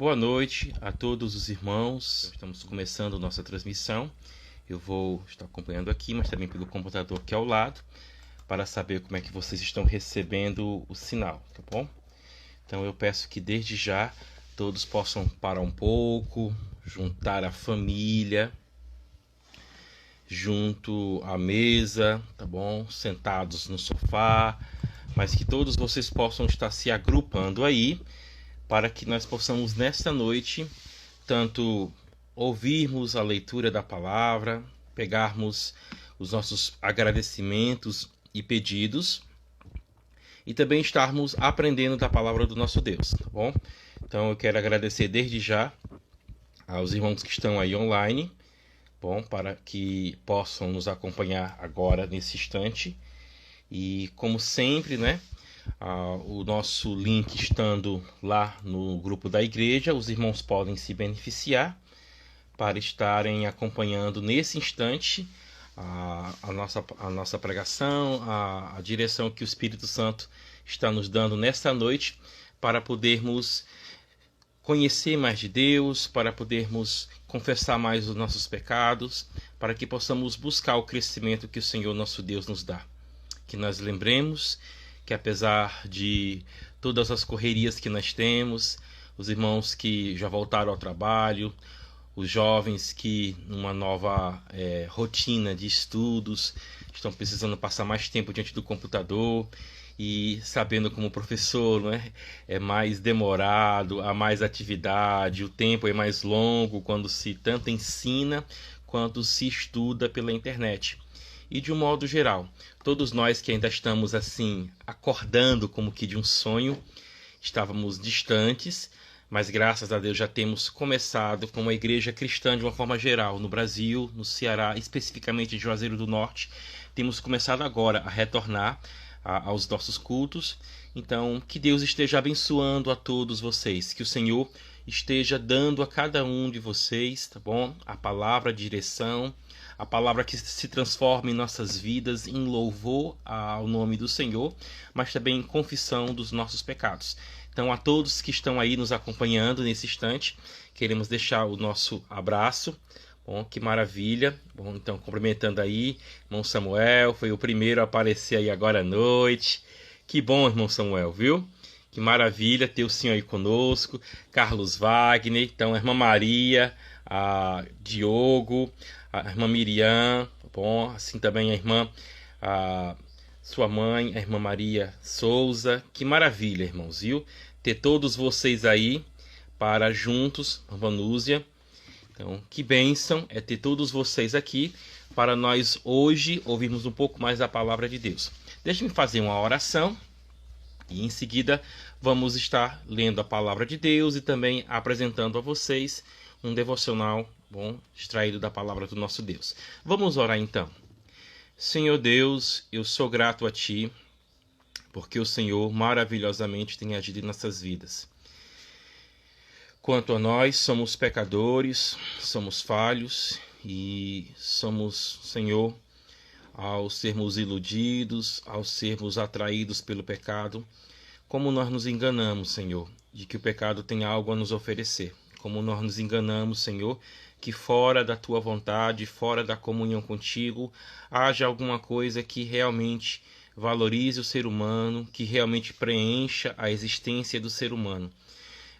Boa noite a todos os irmãos. Estamos começando nossa transmissão. Eu vou estar acompanhando aqui, mas também pelo computador aqui ao lado, para saber como é que vocês estão recebendo o sinal, tá bom? Então eu peço que desde já todos possam parar um pouco, juntar a família junto à mesa, tá bom? Sentados no sofá, mas que todos vocês possam estar se agrupando aí, para que nós possamos nesta noite tanto ouvirmos a leitura da palavra, pegarmos os nossos agradecimentos e pedidos e também estarmos aprendendo da palavra do nosso Deus, tá bom? Então eu quero agradecer desde já aos irmãos que estão aí online, bom, para que possam nos acompanhar agora nesse instante. E como sempre, né, o nosso link estando lá no grupo da igreja, os irmãos podem se beneficiar para estarem acompanhando nesse instante a nossa pregação, a direção que o Espírito Santo está nos dando nesta noite, para podermos conhecer mais de Deus, para podermos confessar mais os nossos pecados, para que possamos buscar o crescimento que o Senhor nosso Deus nos dá. Que nós lembremos que apesar de todas as correrias que nós temos, os irmãos que já voltaram ao trabalho, os jovens que numa nova rotina de estudos estão precisando passar mais tempo diante do computador e sabendo como professor, não é mais demorado, há mais atividade, o tempo é mais longo quando se tanto ensina quanto se estuda pela internet. E de um modo geral, todos nós que ainda estamos assim, acordando como que de um sonho, estávamos distantes, mas graças a Deus já temos começado com uma igreja cristã de uma forma geral, no Brasil, no Ceará, especificamente em Juazeiro do Norte. Temos começado agora a retornar aos nossos cultos. Então, que Deus esteja abençoando a todos vocês, que o Senhor esteja dando a cada um de vocês, tá bom? A palavra de direção, a palavra que se transforma em nossas vidas em louvor ao nome do Senhor, mas também em confissão dos nossos pecados. Então, a todos que estão aí nos acompanhando nesse instante, queremos deixar o nosso abraço. Bom, que maravilha. Bom, então, cumprimentando aí, irmão Samuel, foi o primeiro a aparecer aí agora à noite. Que bom, irmão Samuel, viu? Que maravilha ter o senhor aí conosco. Carlos Wagner, então, a irmã Maria, a Diogo, a irmã Miriam, bom, assim também a irmã, sua mãe, a irmã Maria Souza. Que maravilha, irmãos, viu? Ter todos vocês aí para juntos, a Vanúzia. Então, que bênção é ter todos vocês aqui para nós hoje ouvirmos um pouco mais da palavra de Deus. Deixe-me fazer uma oração e em seguida vamos estar lendo a palavra de Deus e também apresentando a vocês um devocional bom, extraído da palavra do nosso Deus. Vamos orar então. Senhor Deus, eu sou grato a Ti, porque o Senhor maravilhosamente tem agido em nossas vidas. Quanto a nós, somos pecadores, somos falhos e somos, Senhor, ao sermos iludidos, ao sermos atraídos pelo pecado, como nós nos enganamos, Senhor, de que o pecado tem algo a nos oferecer. Como nós nos enganamos, Senhor, que fora da Tua vontade, fora da comunhão contigo, haja alguma coisa que realmente valorize o ser humano, que realmente preencha a existência do ser humano.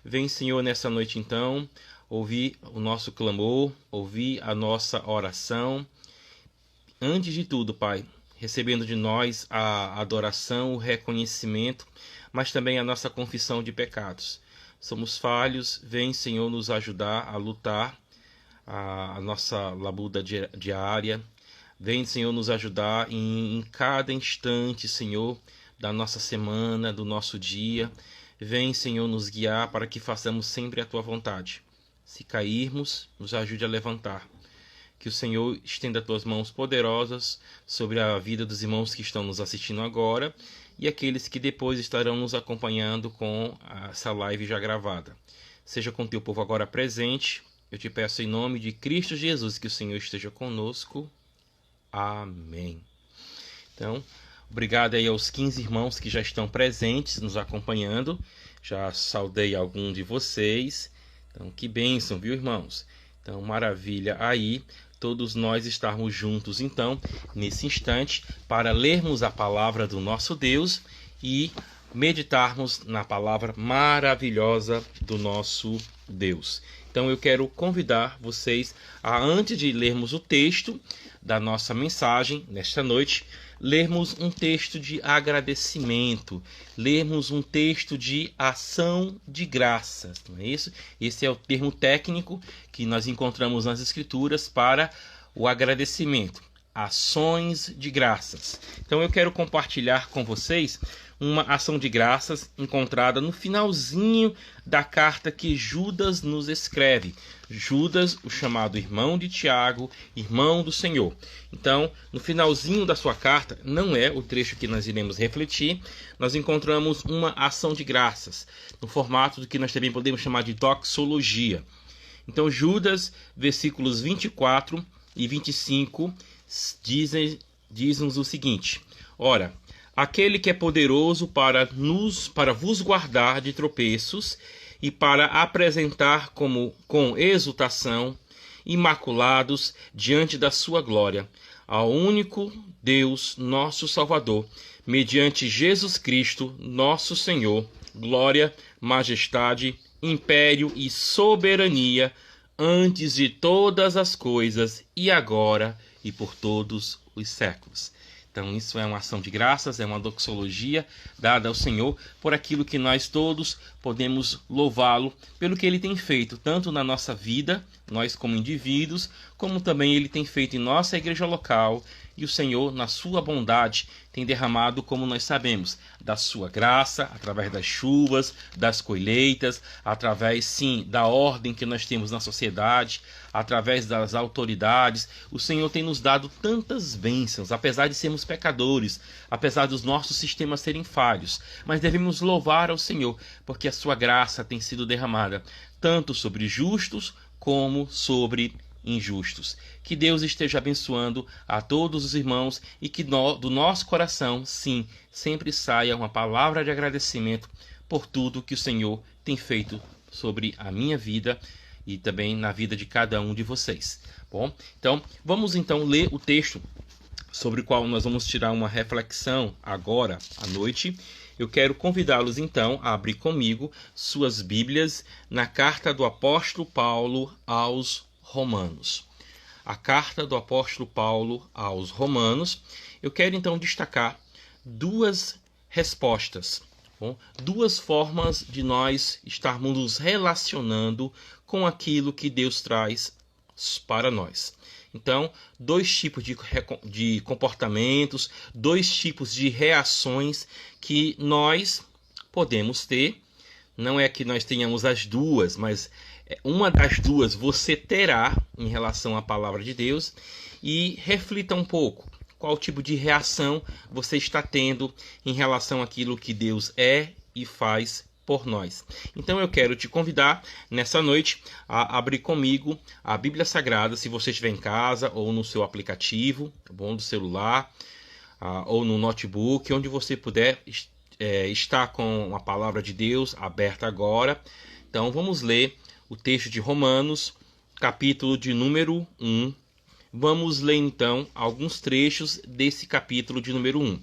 Vem, Senhor, nessa noite então, ouvir o nosso clamor, ouvir a nossa oração. Antes de tudo, Pai, recebendo de nós a adoração, o reconhecimento, mas também a nossa confissão de pecados. Somos falhos, vem, Senhor, nos ajudar a lutar a nossa labuta diária. Vem, Senhor, nos ajudar em cada instante, Senhor, da nossa semana, do nosso dia. Vem, Senhor, nos guiar para que façamos sempre a Tua vontade. Se cairmos, nos ajude a levantar. Que o Senhor estenda as Tuas mãos poderosas sobre a vida dos irmãos que estão nos assistindo agora e aqueles que depois estarão nos acompanhando com essa live já gravada. Seja com Teu povo agora presente. Eu te peço em nome de Cristo Jesus que o Senhor esteja conosco. Amém. Então, obrigado aí aos 15 irmãos que já estão presentes, nos acompanhando. Já saudei algum de vocês. Então, que bênção, viu, irmãos? Então, maravilha aí, todos nós estarmos juntos, então, nesse instante, para lermos a palavra do nosso Deus e meditarmos na palavra maravilhosa do nosso Deus. Então, eu quero convidar vocês a, antes de lermos o texto da nossa mensagem nesta noite, lermos um texto de agradecimento, lermos um texto de ação de graças, não é isso? Esse é o termo técnico que nós encontramos nas Escrituras para o agradecimento, ações de graças. Então eu quero compartilhar com vocês uma ação de graças encontrada no finalzinho da carta que Judas nos escreve. Judas, o chamado irmão de Tiago, irmão do Senhor. Então, no finalzinho da sua carta, não é o trecho que nós iremos refletir, nós encontramos uma ação de graças, no formato do que nós também podemos chamar de doxologia. Então, Judas, versículos 24 e 25, diz-nos o seguinte: Ora, aquele que é poderoso para vos guardar de tropeços e para apresentar com exultação, imaculados diante da sua glória, ao único Deus, nosso Salvador, mediante Jesus Cristo, nosso Senhor, glória, majestade, império e soberania, antes de todas as coisas, e agora e por todos os séculos. Então isso é uma ação de graças, é uma doxologia dada ao Senhor por aquilo que nós todos podemos louvá-lo pelo que Ele tem feito, tanto na nossa vida, nós como indivíduos, como também Ele tem feito em nossa igreja local. E o Senhor, na sua bondade, tem derramado, como nós sabemos, da sua graça, através das chuvas, das colheitas, através, sim, da ordem que nós temos na sociedade, através das autoridades. O Senhor tem nos dado tantas bênçãos, apesar de sermos pecadores, apesar dos nossos sistemas serem falhos. Mas devemos louvar ao Senhor, porque a sua graça tem sido derramada, tanto sobre justos como sobre injustos. Que Deus esteja abençoando a todos os irmãos e que do nosso coração, sim, sempre saia uma palavra de agradecimento por tudo que o Senhor tem feito sobre a minha vida e também na vida de cada um de vocês. Bom, então vamos então ler o texto sobre o qual nós vamos tirar uma reflexão agora à noite. Eu quero convidá-los então a abrir comigo suas Bíblias na carta do apóstolo Paulo aos Romanos. A carta do apóstolo Paulo aos Romanos. Eu quero então destacar duas respostas, bom? Duas formas de nós estarmos nos relacionando com aquilo que Deus traz para nós. Então, dois tipos de comportamentos, dois tipos de reações que nós podemos ter. Não é que nós tenhamos as duas, mas uma das duas você terá em relação à palavra de Deus. E reflita um pouco qual tipo de reação você está tendo em relação àquilo que Deus é e faz por nós. Então eu quero te convidar nessa noite a abrir comigo a Bíblia Sagrada, se você estiver em casa ou no seu aplicativo, tá bom, do celular, ou no notebook, onde você puder estar com a palavra de Deus aberta agora. Então vamos ler o texto de Romanos, capítulo de número 1. Vamos ler então alguns trechos desse capítulo de número 1.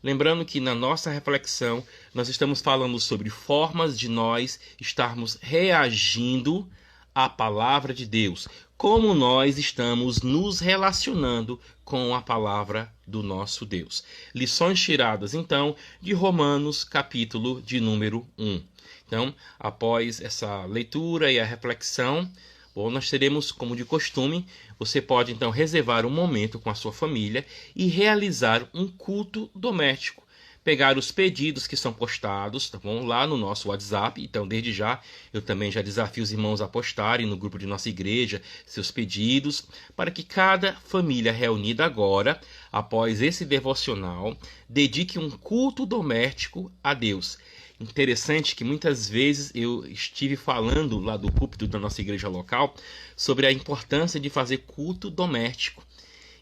Lembrando que na nossa reflexão nós estamos falando sobre formas de nós estarmos reagindo à palavra de Deus, como nós estamos nos relacionando com a palavra do nosso Deus. Lições tiradas então de Romanos, capítulo de número 1. Então, após essa leitura e a reflexão, bom, nós teremos, como de costume, você pode então reservar um momento com a sua família e realizar um culto doméstico. Pegar os pedidos que são postados, tá bom, lá no nosso WhatsApp. Então, desde já, eu também já desafio os irmãos a postarem no grupo de nossa igreja seus pedidos, para que cada família reunida agora, após esse devocional, dedique um culto doméstico a Deus. Interessante que muitas vezes eu estive falando lá do púlpito da nossa igreja local sobre a importância de fazer culto doméstico.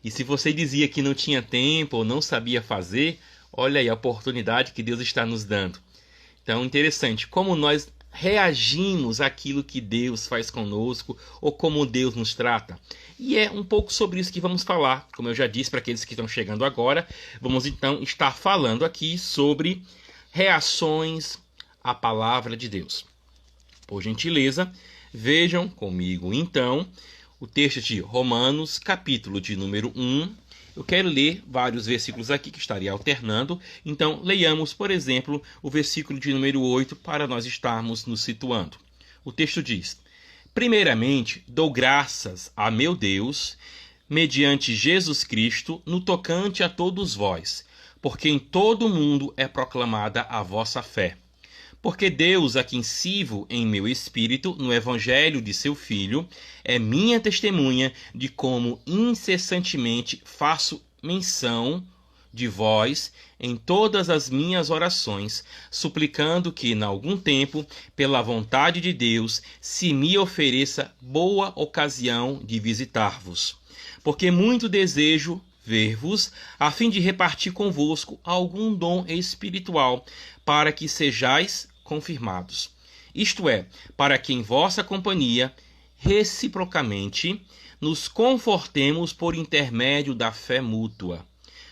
E se você dizia que não tinha tempo ou não sabia fazer, olha aí a oportunidade que Deus está nos dando. Então, interessante, como nós reagimos àquilo que Deus faz conosco ou como Deus nos trata. E é um pouco sobre isso que vamos falar. Como eu já disse para aqueles que estão chegando agora, vamos então estar falando aqui sobre reações à palavra de Deus. Por gentileza, vejam comigo então o texto de Romanos, capítulo de número 1. Eu quero ler vários versículos aqui que estaria alternando. Então, leiamos, por exemplo, o versículo de número 8 para nós estarmos nos situando. O texto diz: primeiramente, dou graças a meu Deus, mediante Jesus Cristo, no tocante a todos vós, porque em todo o mundo é proclamada a vossa fé. Porque Deus, a quem sirvo em meu espírito, no evangelho de seu Filho, é minha testemunha de como incessantemente faço menção de vós em todas as minhas orações, suplicando que, em algum tempo, pela vontade de Deus, se me ofereça boa ocasião de visitar-vos. Porque muito desejo ver-vos, a fim de repartir convosco algum dom espiritual, para que sejais confirmados. Isto é, para que em vossa companhia, reciprocamente, nos confortemos por intermédio da fé mútua,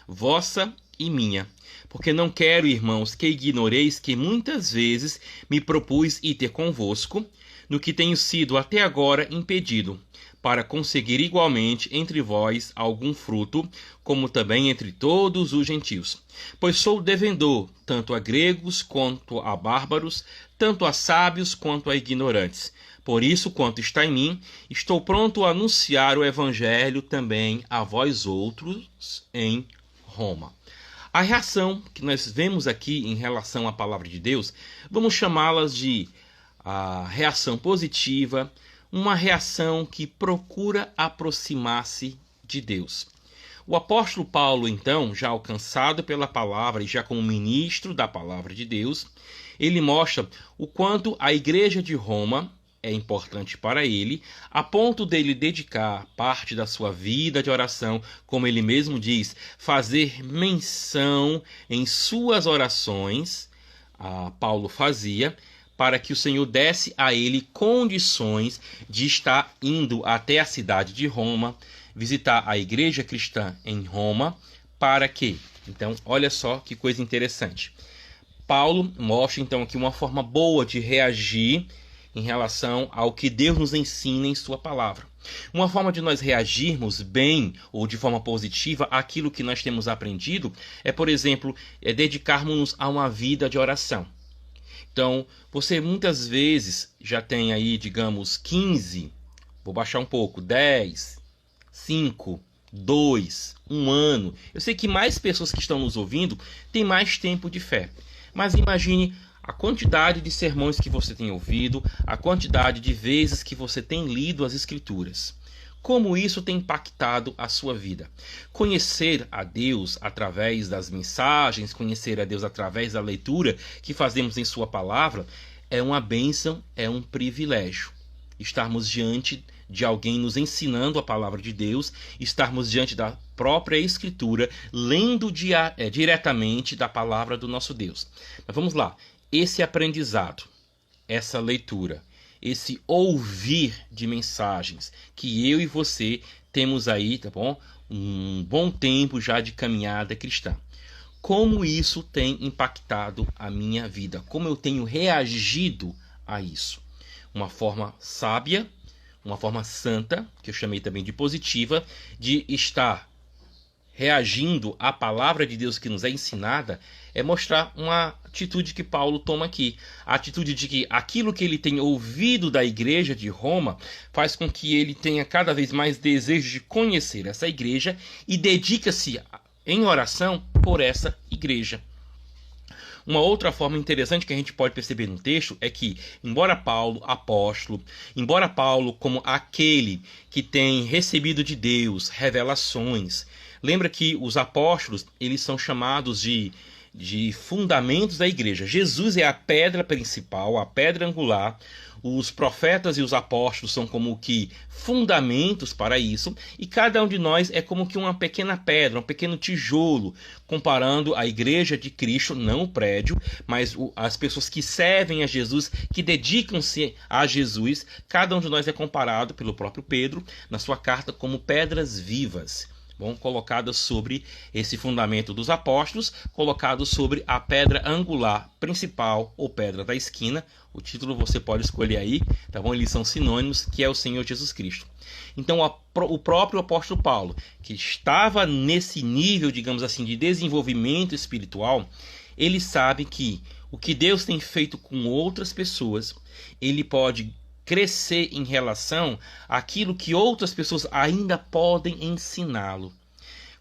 vossa e minha. Porque não quero, irmãos, que ignoreis que muitas vezes me propus ir ter convosco, no que tenho sido até agora impedido, para conseguir igualmente entre vós algum fruto, como também entre todos os gentios. Pois sou devedor, tanto a gregos quanto a bárbaros, tanto a sábios quanto a ignorantes. Por isso, quanto está em mim, estou pronto a anunciar o evangelho também a vós outros em Roma. A reação que nós vemos aqui em relação à palavra de Deus, vamos chamá-las de a reação positiva, uma reação que procura aproximar-se de Deus. O apóstolo Paulo, então, já alcançado pela palavra e já como ministro da palavra de Deus, ele mostra o quanto a igreja de Roma é importante para ele, a ponto dele dedicar parte da sua vida de oração, como ele mesmo diz, fazer menção em suas orações, Paulo fazia, para que o Senhor desse a ele condições de estar indo até a cidade de Roma, visitar a igreja cristã em Roma, para quê? Então, olha só que coisa interessante. Paulo mostra então aqui uma forma boa de reagir em relação ao que Deus nos ensina em sua palavra. Uma forma de nós reagirmos bem ou de forma positiva àquilo que nós temos aprendido é, por exemplo, dedicarmos-nos a uma vida de oração. Então, você muitas vezes já tem aí, digamos, 15, vou baixar um pouco, 10, 5, 2, 1 ano. Eu sei que mais pessoas que estão nos ouvindo têm mais tempo de fé. Mas imagine a quantidade de sermões que você tem ouvido, a quantidade de vezes que você tem lido as Escrituras. Como isso tem impactado a sua vida? Conhecer a Deus através das mensagens, conhecer a Deus através da leitura que fazemos em sua palavra, é uma bênção, é um privilégio. Estarmos diante de alguém nos ensinando a palavra de Deus, estarmos diante da própria Escritura, lendo diretamente da palavra do nosso Deus. Mas vamos lá, esse aprendizado, essa leitura, esse ouvir de mensagens que eu e você temos aí, tá bom? Um bom tempo já de caminhada cristã. Como isso tem impactado a minha vida? Como eu tenho reagido a isso? Uma forma sábia, uma forma santa, que eu chamei também de positiva, de estar reagindo à palavra de Deus que nos é ensinada, é mostrar uma atitude que Paulo toma aqui. A atitude de que aquilo que ele tem ouvido da igreja de Roma faz com que ele tenha cada vez mais desejo de conhecer essa igreja e dedica-se em oração por essa igreja. Uma outra forma interessante que a gente pode perceber no texto é que, embora Paulo, apóstolo, embora Paulo como aquele que tem recebido de Deus revelações, lembra que os apóstolos, eles são chamados de de fundamentos da igreja. Jesus é a pedra principal, a pedra angular. Os profetas e os apóstolos são como que fundamentos para isso, e cada um de nós é como que uma pequena pedra, um pequeno tijolo, comparando a igreja de Cristo, não o prédio, mas as pessoas que servem a Jesus, que dedicam-se a Jesus. Cada um de nós é comparado pelo próprio Pedro, na sua carta, como pedras vivas. Bom, colocadas sobre esse fundamento dos apóstolos, colocados sobre a pedra angular principal ou pedra da esquina. O título você pode escolher aí, tá bom? Eles são sinônimos, que é o Senhor Jesus Cristo. Então, o próprio apóstolo Paulo, que estava nesse nível, digamos assim, de desenvolvimento espiritual, ele sabe que o que Deus tem feito com outras pessoas, ele pode crescer em relação àquilo que outras pessoas ainda podem ensiná-lo.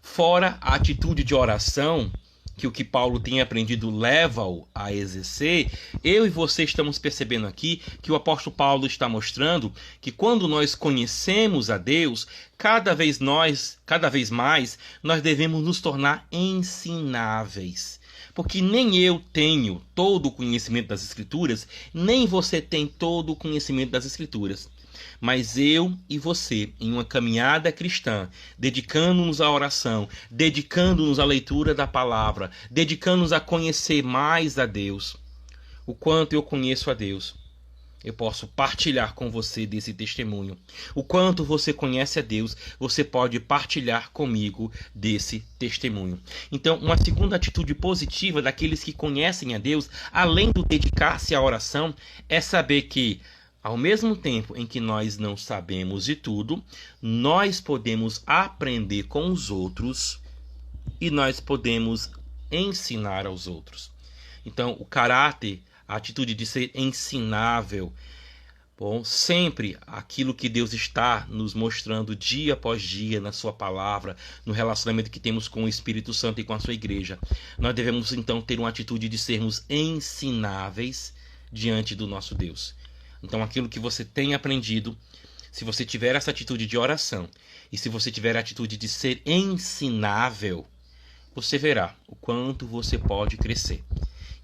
Fora a atitude de oração, que o que Paulo tem aprendido leva-o a exercer, eu e você estamos percebendo aqui que o apóstolo Paulo está mostrando que quando nós conhecemos a Deus, cada vez mais nós devemos nos tornar ensináveis. Porque nem eu tenho todo o conhecimento das Escrituras, nem você tem todo o conhecimento das Escrituras. Mas eu e você, em uma caminhada cristã, dedicando-nos à oração, dedicando-nos à leitura da palavra, dedicando-nos a conhecer mais a Deus, o quanto eu conheço a Deus, eu posso partilhar com você desse testemunho. O quanto você conhece a Deus, você pode partilhar comigo desse testemunho. Então, uma segunda atitude positiva daqueles que conhecem a Deus, além do dedicar-se à oração, é saber que, ao mesmo tempo em que nós não sabemos de tudo, nós podemos aprender com os outros e nós podemos ensinar aos outros. Então, o caráter, a atitude de ser ensinável, bom, sempre aquilo que Deus está nos mostrando dia após dia na sua palavra, no relacionamento que temos com o Espírito Santo e com a sua igreja. Nós devemos então ter uma atitude de sermos ensináveis diante do nosso Deus. Então, aquilo que você tem aprendido, se você tiver essa atitude de oração e se você tiver a atitude de ser ensinável, você verá o quanto você pode crescer.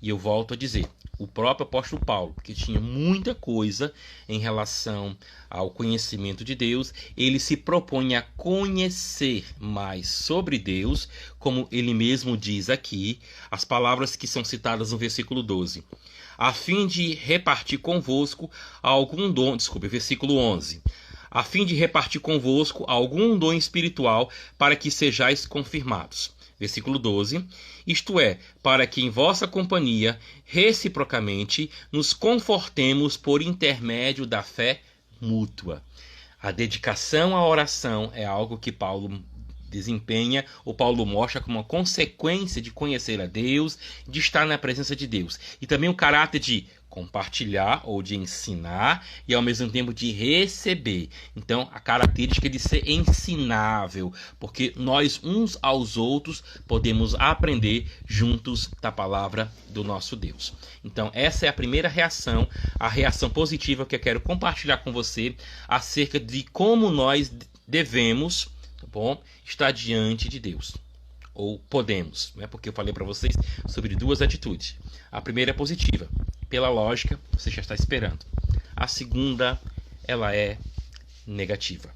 E eu volto a dizer, o próprio apóstolo Paulo, que tinha muita coisa em relação ao conhecimento de Deus, ele se propõe a conhecer mais sobre Deus, como ele mesmo diz aqui, as palavras que são citadas no versículo 12. A fim de repartir convosco algum dom, versículo 11. A fim de repartir convosco algum dom espiritual para que sejais confirmados. Versículo 12, isto é, para que em vossa companhia, reciprocamente, nos confortemos por intermédio da fé mútua. A dedicação à oração é algo que Paulo desempenha, ou Paulo mostra como uma consequência de conhecer a Deus, de estar na presença de Deus. E também o caráter de compartilhar ou de ensinar e ao mesmo tempo de receber. Então, a característica de ser ensinável, porque nós uns aos outros podemos aprender juntos da palavra do nosso Deus. Então, essa é a primeira reação, a reação positiva que eu quero compartilhar com você acerca de como nós devemos, tá bom, estar diante de Deus. Ou podemos, né? Porque eu falei para vocês sobre duas atitudes. A primeira é positiva. Pela lógica, você já está esperando. A segunda, ela é negativa.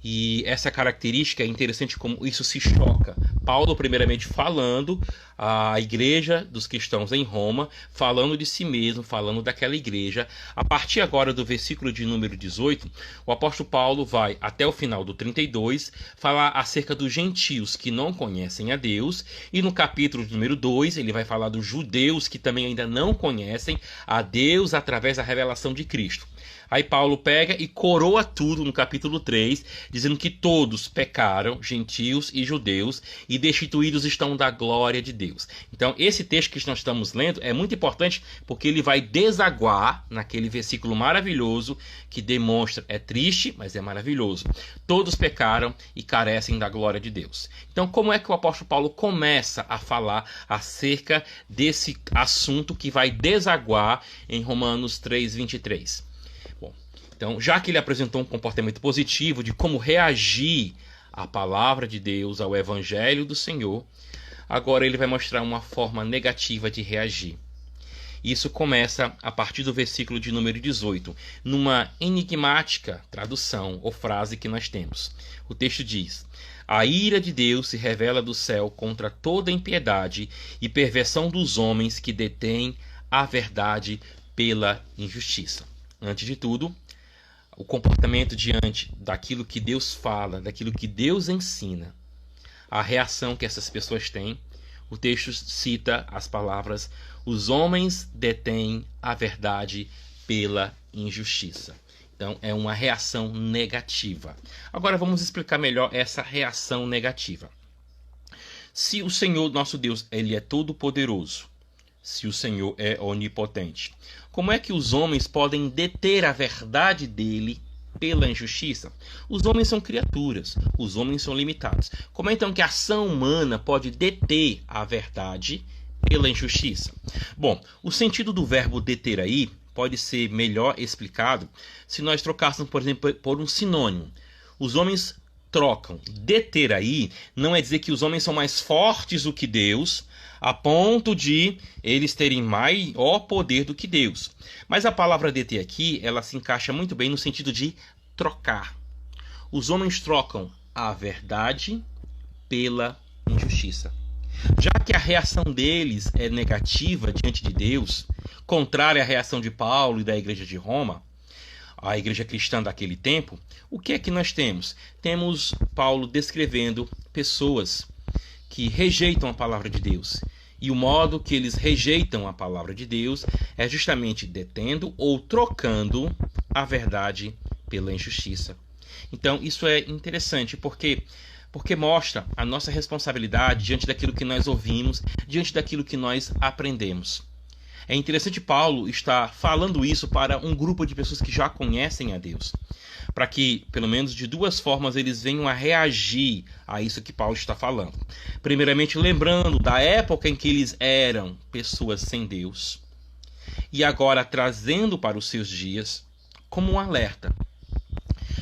E essa característica é interessante como isso se choca. Paulo, primeiramente, falando à igreja dos cristãos em Roma, falando de si mesmo, falando daquela igreja. A partir agora do versículo de número 18, o apóstolo Paulo vai até o final do 32 falar acerca dos gentios que não conhecem a Deus. E no capítulo de número 2, ele vai falar dos judeus que também ainda não conhecem a Deus através da revelação de Cristo. Aí Paulo pega e coroa tudo no capítulo 3, dizendo que todos pecaram, gentios e judeus, e destituídos estão da glória de Deus. Então, esse texto que nós estamos lendo é muito importante porque ele vai desaguar naquele versículo maravilhoso que demonstra, é triste, mas é maravilhoso. Todos pecaram e carecem da glória de Deus. Então, como é que o apóstolo Paulo começa a falar acerca desse assunto que vai desaguar em Romanos 3:23? Então, já que ele apresentou um comportamento positivo de como reagir à palavra de Deus, ao evangelho do Senhor, agora ele vai mostrar uma forma negativa de reagir. Isso começa a partir do versículo de número 18, numa enigmática tradução ou frase que nós temos. O texto diz: a ira de Deus se revela do céu contra toda impiedade e perversão dos homens que detêm a verdade pela injustiça. Antes de tudo, o comportamento diante daquilo que Deus fala, daquilo que Deus ensina, a reação que essas pessoas têm. O texto cita as palavras: os homens detêm a verdade pela injustiça. Então é uma reação negativa. Agora vamos explicar melhor essa reação negativa. Se o Senhor nosso Deus ele é todo poderoso, se o Senhor é onipotente, como é que os homens podem deter a verdade dele pela injustiça? Os homens são criaturas, os homens são limitados. Como é então que a ação humana pode deter a verdade pela injustiça? Bom, o sentido do verbo deter aí pode ser melhor explicado se nós trocássemos, por exemplo, por um sinônimo. Os homens trocam. Deter aí não é dizer que os homens são mais fortes do que Deus, a ponto de eles terem maior poder do que Deus. Mas a palavra deter aqui, ela se encaixa muito bem no sentido de trocar. Os homens trocam a verdade pela injustiça. Já que a reação deles é negativa diante de Deus, contrária à reação de Paulo e da igreja de Roma, a igreja cristã daquele tempo, o que é que nós temos? Temos Paulo descrevendo pessoas que rejeitam a palavra de Deus. E o modo que eles rejeitam a palavra de Deus é justamente detendo ou trocando a verdade pela injustiça. Então isso é interessante porque mostra a nossa responsabilidade diante daquilo que nós ouvimos, diante daquilo que nós aprendemos. É interessante Paulo estar falando isso para um grupo de pessoas que já conhecem a Deus, para que, pelo menos de duas formas, eles venham a reagir a isso que Paulo está falando. Primeiramente, lembrando da época em que eles eram pessoas sem Deus, e agora trazendo para os seus dias como um alerta,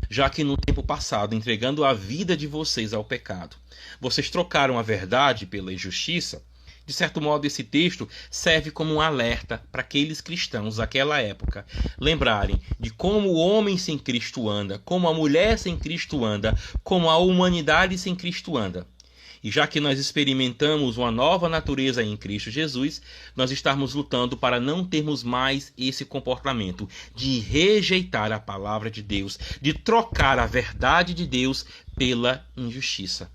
já que no tempo passado, entregando a vida de vocês ao pecado, vocês trocaram a verdade pela injustiça. De certo modo, esse texto serve como um alerta para aqueles cristãos daquela época lembrarem de como o homem sem Cristo anda, como a mulher sem Cristo anda, como a humanidade sem Cristo anda. E já que nós experimentamos uma nova natureza em Cristo Jesus, nós estamos lutando para não termos mais esse comportamento de rejeitar a palavra de Deus, de trocar a verdade de Deus pela injustiça.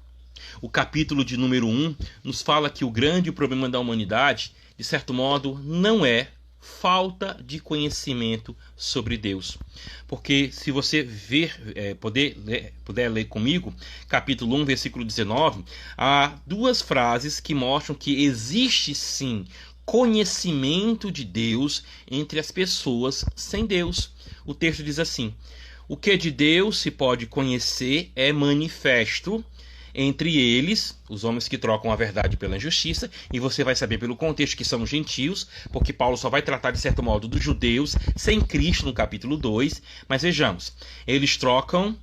O capítulo de número 1 nos fala que o grande problema da humanidade, de certo modo, não é falta de conhecimento sobre Deus. Porque se você puder ler comigo, capítulo 1, versículo 19, há duas frases que mostram que existe sim conhecimento de Deus entre as pessoas sem Deus. O texto diz assim: o que de Deus se pode conhecer é manifesto entre eles, os homens que trocam a verdade pela injustiça, e você vai saber pelo contexto que são gentios, porque Paulo só vai tratar de certo modo dos judeus sem Cristo no capítulo 2, mas vejamos, eles trocam,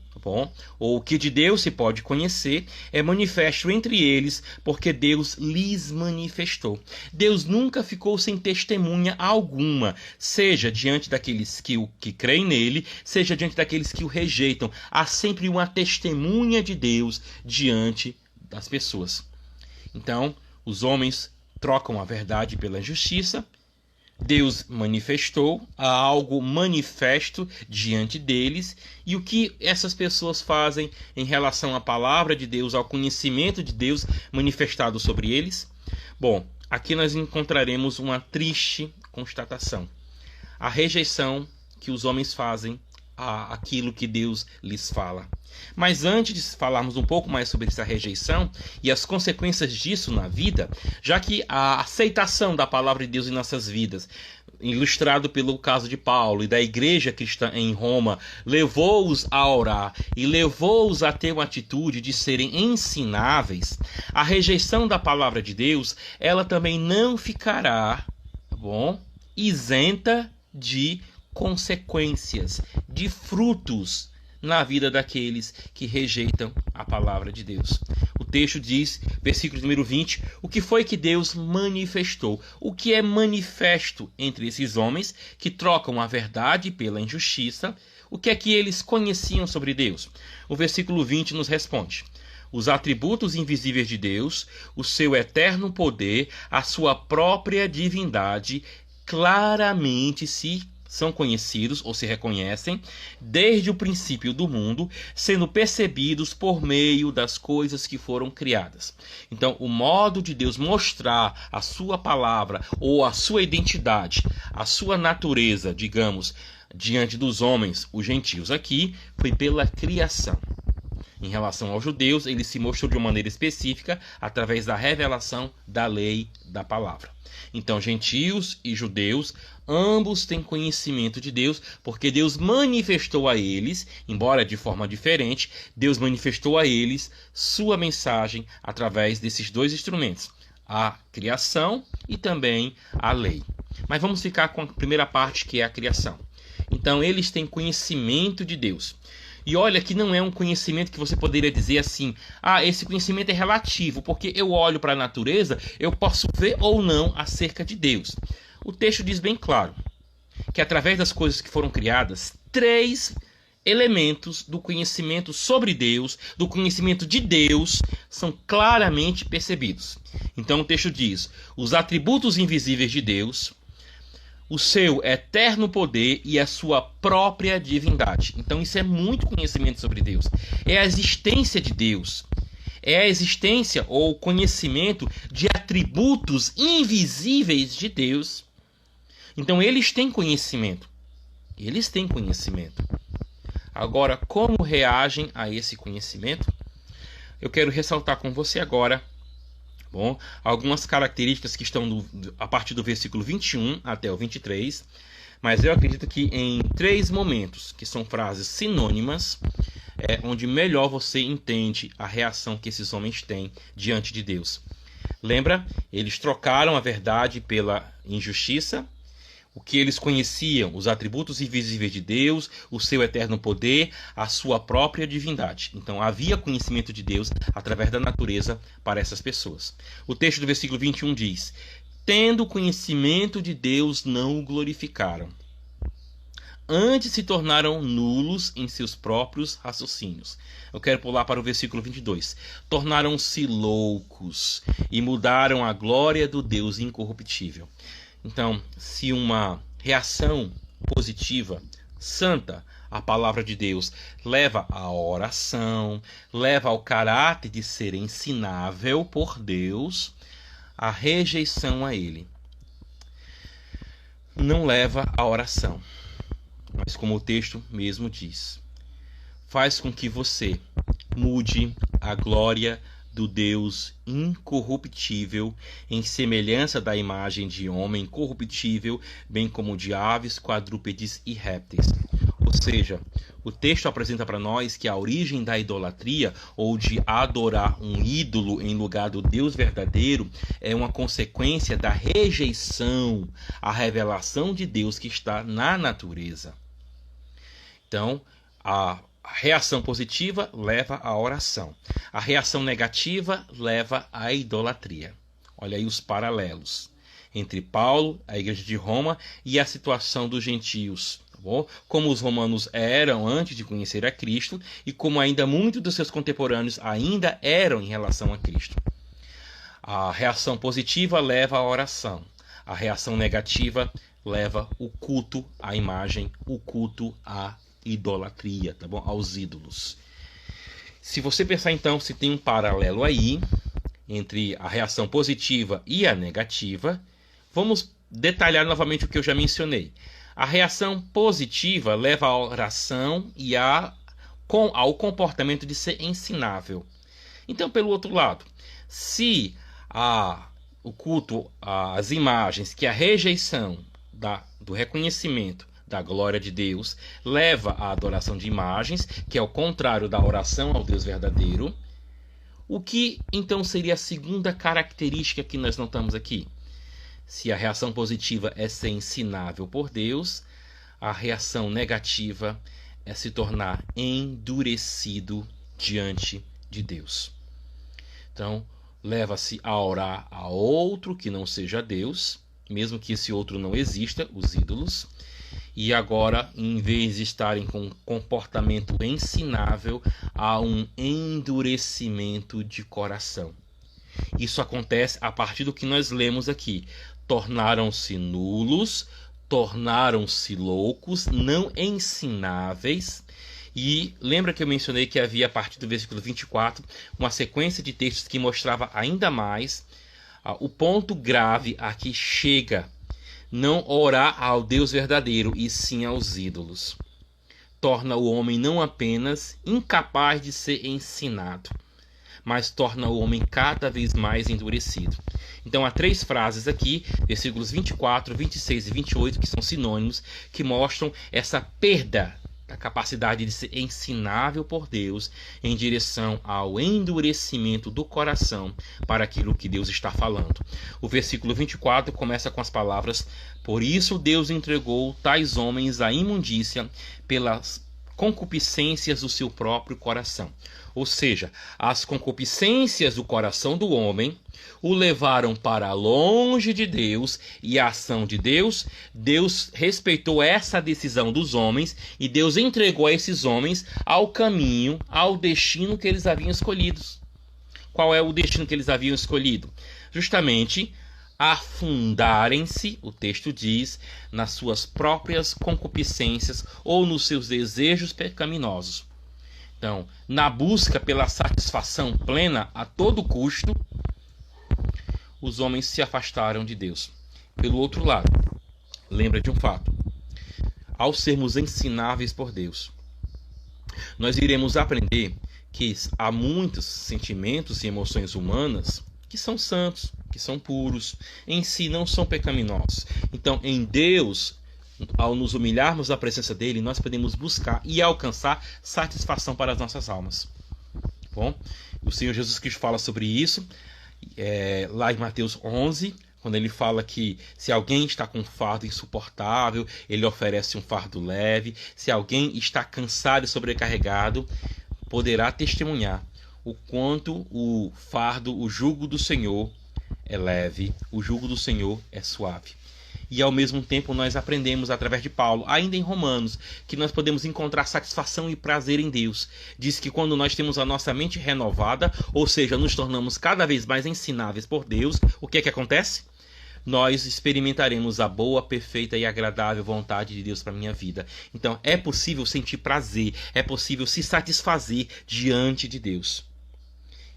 ou o que de Deus se pode conhecer é manifesto entre eles, porque Deus lhes manifestou. Deus nunca ficou sem testemunha alguma, seja diante daqueles que creem nele, seja diante daqueles que o rejeitam. Há sempre uma testemunha de Deus diante das pessoas. Então, os homens trocam a verdade pela injustiça. Deus manifestou, há algo manifesto diante deles, e o que essas pessoas fazem em relação à palavra de Deus, ao conhecimento de Deus manifestado sobre eles? Bom, aqui nós encontraremos uma triste constatação: a rejeição que os homens fazem àquilo que Deus lhes fala. Mas antes de falarmos um pouco mais sobre essa rejeição e as consequências disso na vida, já que a aceitação da palavra de Deus em nossas vidas, ilustrado pelo caso de Paulo e da igreja cristã em Roma, levou-os a orar e levou-os a ter uma atitude de serem ensináveis, a rejeição da palavra de Deus, ela também não ficará, isenta de consequências, de frutos na vida daqueles que rejeitam a palavra de Deus. O texto diz, versículo número 20, o que foi que Deus manifestou. O que é manifesto entre esses homens que trocam a verdade pela injustiça? O que é que eles conheciam sobre Deus? O versículo 20 nos responde: os atributos invisíveis de Deus, o seu eterno poder, a sua própria divindade, claramente são conhecidos ou se reconhecem desde o princípio do mundo, sendo percebidos por meio das coisas que foram criadas. Então, o modo de Deus mostrar a sua palavra ou a sua identidade, a sua natureza, digamos, diante dos homens, os gentios aqui, foi pela criação. Em relação aos judeus, ele se mostrou de uma maneira específica através da revelação da lei, da palavra. Então, gentios e judeus, ambos têm conhecimento de Deus, porque Deus manifestou a eles, embora de forma diferente, Deus manifestou a eles sua mensagem através desses dois instrumentos, a criação e também a lei. Mas vamos ficar com a primeira parte, que é a criação. Então, eles têm conhecimento de Deus. E olha que não é um conhecimento que você poderia dizer assim, esse conhecimento é relativo, porque eu olho para a natureza, eu posso ver ou não acerca de Deus. O texto diz bem claro que através das coisas que foram criadas, 3 elementos do conhecimento sobre Deus, do conhecimento de Deus, são claramente percebidos. Então o texto diz, os atributos invisíveis de Deus, o seu eterno poder e a sua própria divindade. Então isso é muito conhecimento sobre Deus. É a existência de Deus. É a existência ou conhecimento de atributos invisíveis de Deus. Então eles têm conhecimento. Eles têm conhecimento. Agora, como reagem a esse conhecimento? Eu quero ressaltar com você agora algumas características que estão a partir do versículo 21 até o 23, mas eu acredito que em 3 momentos, que são frases sinônimas, é onde melhor você entende a reação que esses homens têm diante de Deus. Lembra? Eles trocaram a verdade pela injustiça. O que eles conheciam, os atributos invisíveis de Deus, o seu eterno poder, a sua própria divindade. Então havia conhecimento de Deus através da natureza para essas pessoas. O texto do versículo 21 diz, tendo conhecimento de Deus não o glorificaram. Antes se tornaram nulos em seus próprios raciocínios. Eu quero pular para o versículo 22. Tornaram-se loucos e mudaram a glória do Deus incorruptível. Então, se uma reação positiva, santa, à palavra de Deus, leva à oração, leva ao caráter de ser ensinável por Deus, a rejeição a Ele não leva à oração. Mas como o texto mesmo diz, faz com que você mude a glória do Deus incorruptível, em semelhança da imagem de homem corruptível, bem como de aves, quadrúpedes e répteis. Ou seja, o texto apresenta para nós que a origem da idolatria, ou de adorar um ídolo em lugar do Deus verdadeiro, é uma consequência da rejeição à revelação de Deus que está na natureza. Então, a reação positiva leva à oração. A reação negativa leva à idolatria. Olha aí os paralelos entre Paulo, a igreja de Roma, e a situação dos gentios. Tá bom? Como os romanos eram antes de conhecer a Cristo e como ainda muitos dos seus contemporâneos ainda eram em relação a Cristo. A reação positiva leva à oração. A reação negativa leva o culto à imagem, o culto à idolatria, tá bom? Aos ídolos. Se você pensar então se tem um paralelo aí entre a reação positiva e a negativa, vamos detalhar novamente o que eu já mencionei. A reação positiva leva à oração e ao comportamento de ser ensinável. Então, pelo outro lado, se o culto às imagens, que a rejeição do reconhecimento da glória de Deus leva à adoração de imagens, que é o contrário da oração ao Deus verdadeiro, o que então seria a segunda característica que nós notamos aqui? Se a reação positiva é ser ensinável por Deus, a reação negativa é se tornar endurecido diante de Deus. Então, leva-se a orar a outro que não seja Deus, mesmo que esse outro não exista, os ídolos. E agora, em vez de estarem com um comportamento ensinável, há um endurecimento de coração. Isso acontece a partir do que nós lemos aqui. Tornaram-se nulos, tornaram-se loucos, não ensináveis. E lembra que eu mencionei que havia, a partir do versículo 24, uma sequência de textos que mostrava ainda mais o ponto grave a que chega. Não orar ao Deus verdadeiro, e sim aos ídolos. Torna o homem não apenas incapaz de ser ensinado, mas torna o homem cada vez mais endurecido. Então há 3 frases aqui, versículos 24, 26 e 28, que são sinônimos, que mostram essa perda da capacidade de ser ensinável por Deus em direção ao endurecimento do coração para aquilo que Deus está falando. O versículo 24 começa com as palavras: por isso Deus entregou tais homens à imundícia pelas concupiscências do seu próprio coração. Ou seja, as concupiscências do coração do homem o levaram para longe de Deus e a ação de Deus. Deus respeitou essa decisão dos homens e Deus entregou a esses homens ao caminho, ao destino que eles haviam escolhido. Qual é o destino que eles haviam escolhido? Justamente afundarem-se, o texto diz, nas suas próprias concupiscências ou nos seus desejos pecaminosos. Então, na busca pela satisfação plena a todo custo, os homens se afastaram de Deus. Pelo outro lado, lembra de um fato: ao sermos ensináveis por Deus, nós iremos aprender que há muitos sentimentos e emoções humanas que são santos, que são puros, em si não são pecaminosos. Então, em Deus, ao nos humilharmos na presença dele, nós podemos buscar e alcançar satisfação para as nossas almas. Bom, o Senhor Jesus Cristo fala sobre isso lá em Mateus 11, quando ele fala que se alguém está com um fardo insuportável, ele oferece um fardo leve. Se alguém está cansado e sobrecarregado, poderá testemunhar o quanto o fardo, o jugo do Senhor é leve, o jugo do Senhor é suave. E ao mesmo tempo nós aprendemos através de Paulo, ainda em Romanos, que nós podemos encontrar satisfação e prazer em Deus. Diz que quando nós temos a nossa mente renovada, ou seja, nos tornamos cada vez mais ensináveis por Deus, o que é que acontece? Nós experimentaremos a boa, perfeita e agradável vontade de Deus para a minha vida. Então é possível sentir prazer, é possível se satisfazer diante de Deus.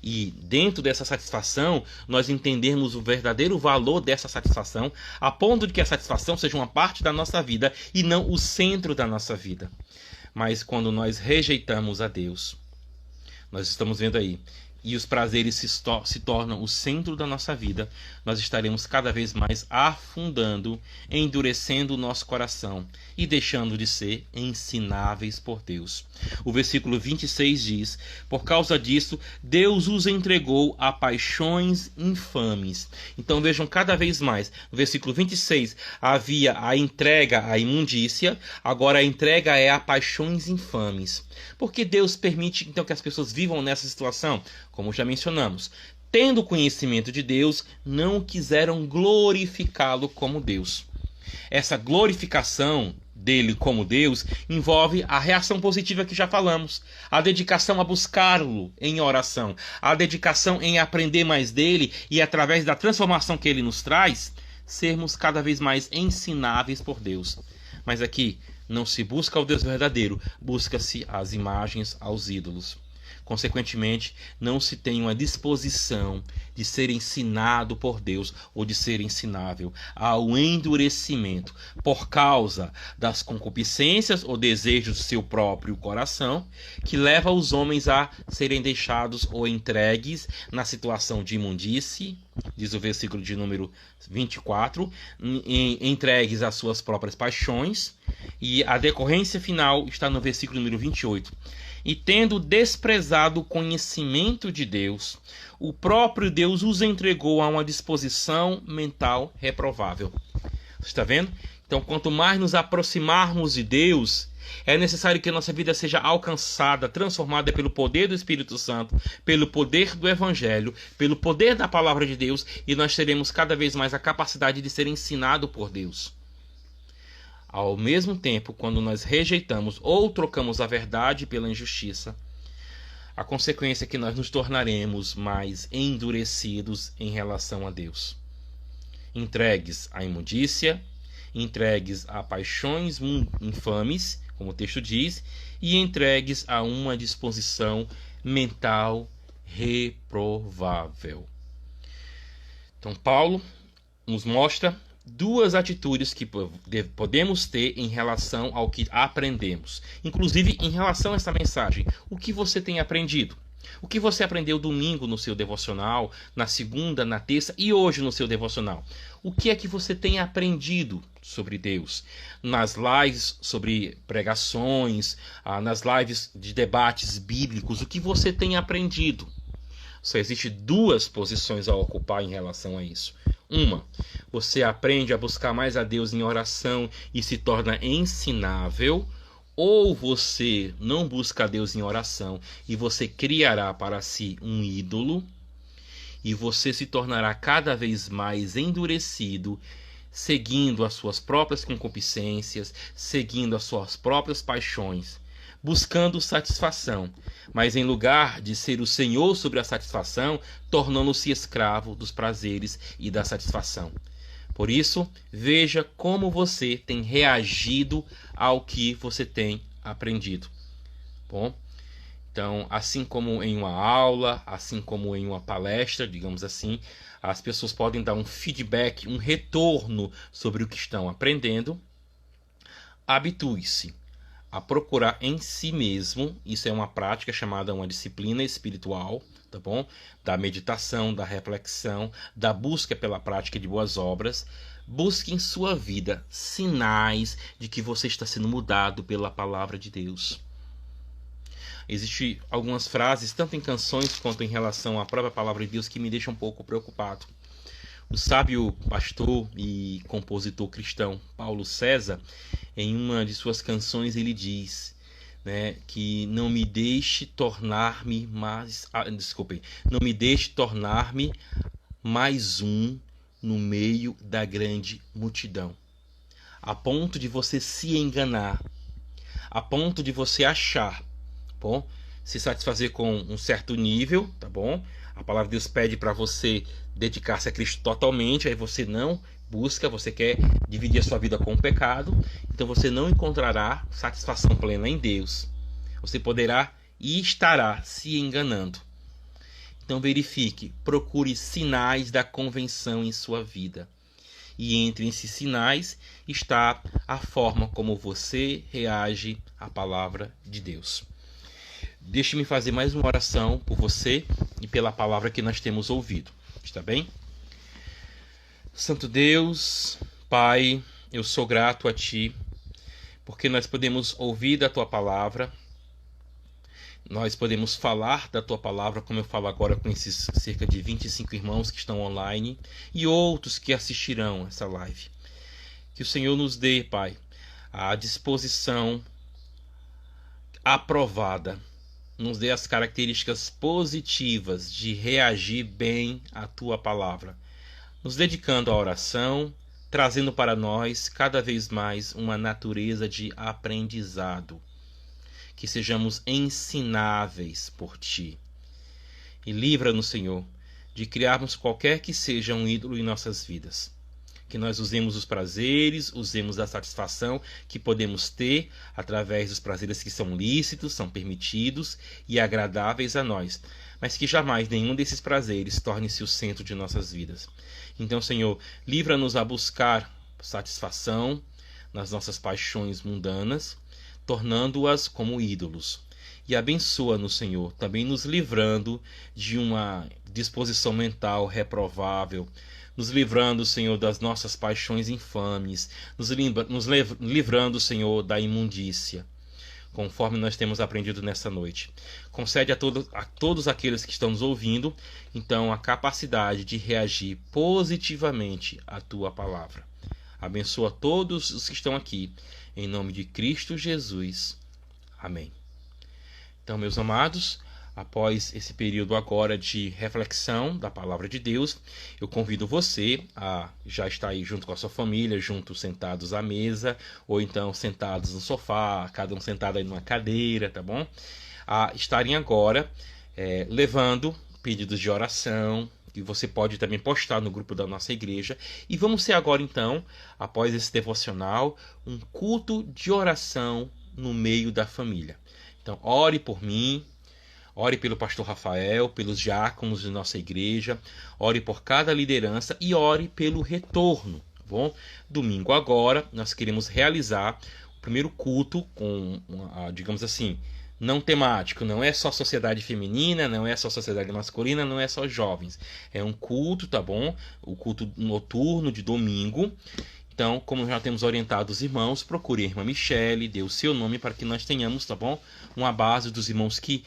E dentro dessa satisfação, nós entendermos o verdadeiro valor dessa satisfação, a ponto de que a satisfação seja uma parte da nossa vida e não o centro da nossa vida. Mas quando nós rejeitamos a Deus, nós estamos vendo aí, e os prazeres se tornam o centro da nossa vida, nós estaremos cada vez mais afundando, endurecendo o nosso coração e deixando de ser ensináveis por Deus. O versículo 26 diz: por causa disso, Deus os entregou a paixões infames. Então vejam cada vez mais, no versículo 26 havia a entrega à imundícia, agora a entrega é a paixões infames. Por que Deus permite então que as pessoas vivam nessa situação? Como já mencionamos, tendo conhecimento de Deus, não quiseram glorificá-lo como Deus. Essa glorificação dele como Deus envolve a reação positiva que já falamos, a dedicação a buscá-lo em oração, a dedicação em aprender mais dele e, através da transformação que ele nos traz, sermos cada vez mais ensináveis por Deus. Mas aqui não se busca o Deus verdadeiro, busca-se as imagens aos ídolos. Consequentemente, não se tem uma disposição de ser ensinado por Deus ou de ser ensinável. Há o endurecimento por causa das concupiscências ou desejos do seu próprio coração, que leva os homens a serem deixados ou entregues na situação de imundície, diz o versículo de número 24, entregues às suas próprias paixões, e a decorrência final está no versículo número 28. E tendo desprezado o conhecimento de Deus, o próprio Deus os entregou a uma disposição mental reprovável. Você está vendo Então, quanto mais nos aproximarmos de Deus, é necessário que a nossa vida seja alcançada, transformada pelo poder do Espírito Santo, pelo poder do Evangelho, pelo poder da Palavra de Deus, e nós teremos cada vez mais a capacidade de ser ensinado por Deus. Ao mesmo tempo, quando nós rejeitamos ou trocamos a verdade pela injustiça, a consequência é que nós nos tornaremos mais endurecidos em relação a Deus, entregues à imundícia, entregues a paixões infames, como o texto diz, e entregues a uma disposição mental reprovável. Então, Paulo nos mostra duas atitudes que podemos ter em relação ao que aprendemos. Inclusive, em relação a essa mensagem, o que você tem aprendido? O que você aprendeu domingo no seu devocional, na segunda, na terça e hoje no seu devocional? O que é que você tem aprendido sobre Deus? Nas lives sobre pregações, nas lives de debates bíblicos, o que você tem aprendido? Só existe duas posições a ocupar em relação a isso. Uma, você aprende a buscar mais a Deus em oração e se torna ensinável, ou você não busca a Deus em oração e você criará para si um ídolo e você se tornará cada vez mais endurecido, seguindo as suas próprias concupiscências, seguindo as suas próprias paixões, buscando satisfação, mas em lugar de ser o Senhor sobre a satisfação, tornando-se escravo dos prazeres e da satisfação. Por isso, veja como você tem reagido ao que você tem aprendido. Bom, então, assim como em uma aula, assim como em uma palestra, digamos assim, as pessoas podem dar um feedback, um retorno sobre o que estão aprendendo. Habitue-se a procurar em si mesmo, isso é uma prática chamada uma disciplina espiritual, tá bom? Da meditação, da reflexão, da busca pela prática de boas obras. Busque em sua vida sinais de que você está sendo mudado pela palavra de Deus. Existem algumas frases, tanto em canções quanto em relação à própria palavra de Deus, que me deixam um pouco preocupado. O sábio pastor e compositor cristão Paulo César, em uma de suas canções, ele diz, né, que não me deixe tornar-me mais um no meio da grande multidão, a ponto de você se enganar, a ponto de você achar, bom, se satisfazer com um certo nível, tá bom? A palavra de Deus pede para você dedicar-se a Cristo totalmente, aí você não busca, você quer dividir a sua vida com o pecado, então você não encontrará satisfação plena em Deus. Você poderá e estará se enganando. Então verifique, procure sinais da convenção em sua vida. E entre esses sinais está a forma como você reage à palavra de Deus. Deixe-me fazer mais uma oração por você e pela palavra que nós temos ouvido. Está bem? Santo Deus, Pai, eu sou grato a Ti, porque nós podemos ouvir da Tua palavra, nós podemos falar da Tua palavra, como eu falo agora com esses cerca de 25 irmãos que estão online e outros que assistirão essa live. Que o Senhor nos dê, Pai, a disposição aprovada, nos dê as características positivas de reagir bem à Tua palavra, nos dedicando à oração, trazendo para nós cada vez mais uma natureza de aprendizado, que sejamos ensináveis por Ti. E livra-nos, Senhor, de criarmos qualquer que seja um ídolo em nossas vidas. Que nós usemos os prazeres, usemos a satisfação que podemos ter através dos prazeres que são lícitos, são permitidos e agradáveis a nós, mas que jamais nenhum desses prazeres torne-se o centro de nossas vidas. Então, Senhor, livra-nos a buscar satisfação nas nossas paixões mundanas, tornando-as como ídolos. E abençoa-nos, Senhor, também nos livrando de uma disposição mental reprovável, nos livrando, Senhor, das nossas paixões infames, nos livrando, Senhor, da imundícia, conforme nós temos aprendido nessa noite. Concede a todos aqueles que estão nos ouvindo, então, a capacidade de reagir positivamente à Tua palavra. Abençoa todos os que estão aqui. Em nome de Cristo Jesus. Amém. Então, meus amados, após esse período agora de reflexão da Palavra de Deus, eu convido você a já estar aí junto com a sua família, juntos sentados à mesa, ou então sentados no sofá, cada um sentado aí numa cadeira, tá bom? A estarem agora levando pedidos de oração, que você pode também postar no grupo da nossa igreja. E vamos ter agora então, após esse devocional, um culto de oração no meio da família. Então, ore por mim, ore pelo pastor Rafael, pelos diáconos de nossa igreja, ore por cada liderança e ore pelo retorno, tá bom? Domingo agora, nós queremos realizar o primeiro culto com, digamos assim, não temático, não é só sociedade feminina, não é só sociedade masculina, não é só jovens. É um culto, tá bom? O culto noturno de domingo. Então, como já temos orientado os irmãos, procure a irmã Michele, dê o seu nome para que nós tenhamos, tá bom? Uma base dos irmãos que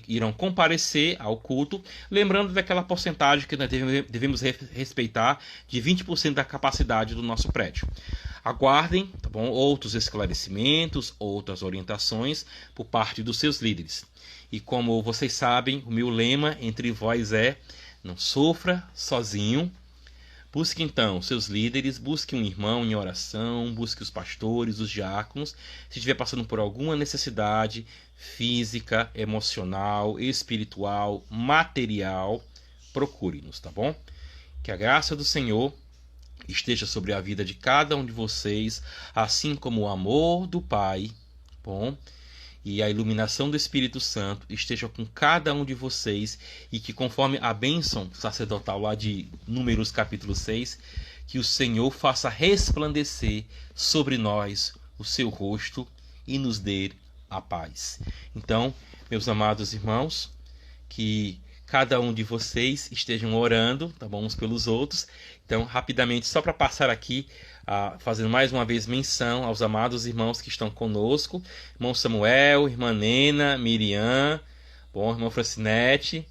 irão comparecer ao culto. Lembrando daquela porcentagem que nós devemos respeitar de 20% da capacidade do nosso prédio. Aguardem, tá bom? Outros esclarecimentos, outras orientações por parte dos seus líderes. E como vocês sabem, o meu lema entre vós é: não sofra sozinho. Busque então seus líderes, busque um irmão em oração, busque os pastores, os diáconos. Se estiver passando por alguma necessidade física, emocional, espiritual, material, procure-nos, tá bom? Que a graça do Senhor esteja sobre a vida de cada um de vocês, assim como o amor do Pai, bom? E a iluminação do Espírito Santo esteja com cada um de vocês, e que, conforme a bênção sacerdotal lá de Números capítulo 6, que o Senhor faça resplandecer sobre nós o seu rosto e nos dê a paz. Então, meus amados irmãos, que cada um de vocês estejam orando, tá bom, uns pelos outros. Então, rapidamente, só para passar aqui, fazendo mais uma vez menção aos amados irmãos que estão conosco: irmão Samuel, irmã Nena, Miriam, bom, irmã Francinete.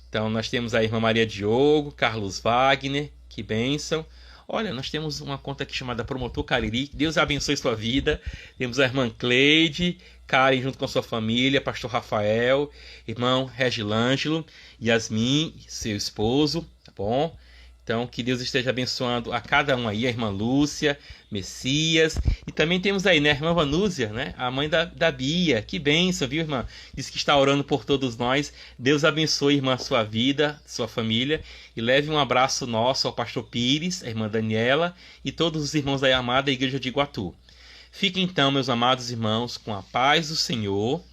Então, nós temos a irmã Maria Diogo, Carlos Wagner, que bênção. Olha, nós temos uma conta aqui chamada Promotor Cariri. Deus abençoe sua vida. Temos a irmã Cleide, Karen junto com sua família, pastor Rafael, irmão Regilângelo, Yasmin, seu esposo, tá bom? Então, que Deus esteja abençoando a cada um aí, a irmã Lúcia, Messias. E também temos aí, né, a irmã Vanúzia, né, a mãe da Bia. Que bênção, viu, irmã? Diz que está orando por todos nós. Deus abençoe, irmã, sua vida, sua família. E leve um abraço nosso ao pastor Pires, a irmã Daniela e todos os irmãos da amada Igreja de Iguatu. Fiquem então, meus amados irmãos, com a paz do Senhor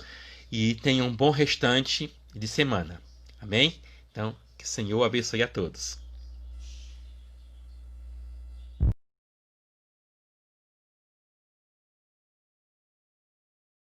e tenham um bom restante de semana. Amém? Então, que o Senhor abençoe a todos.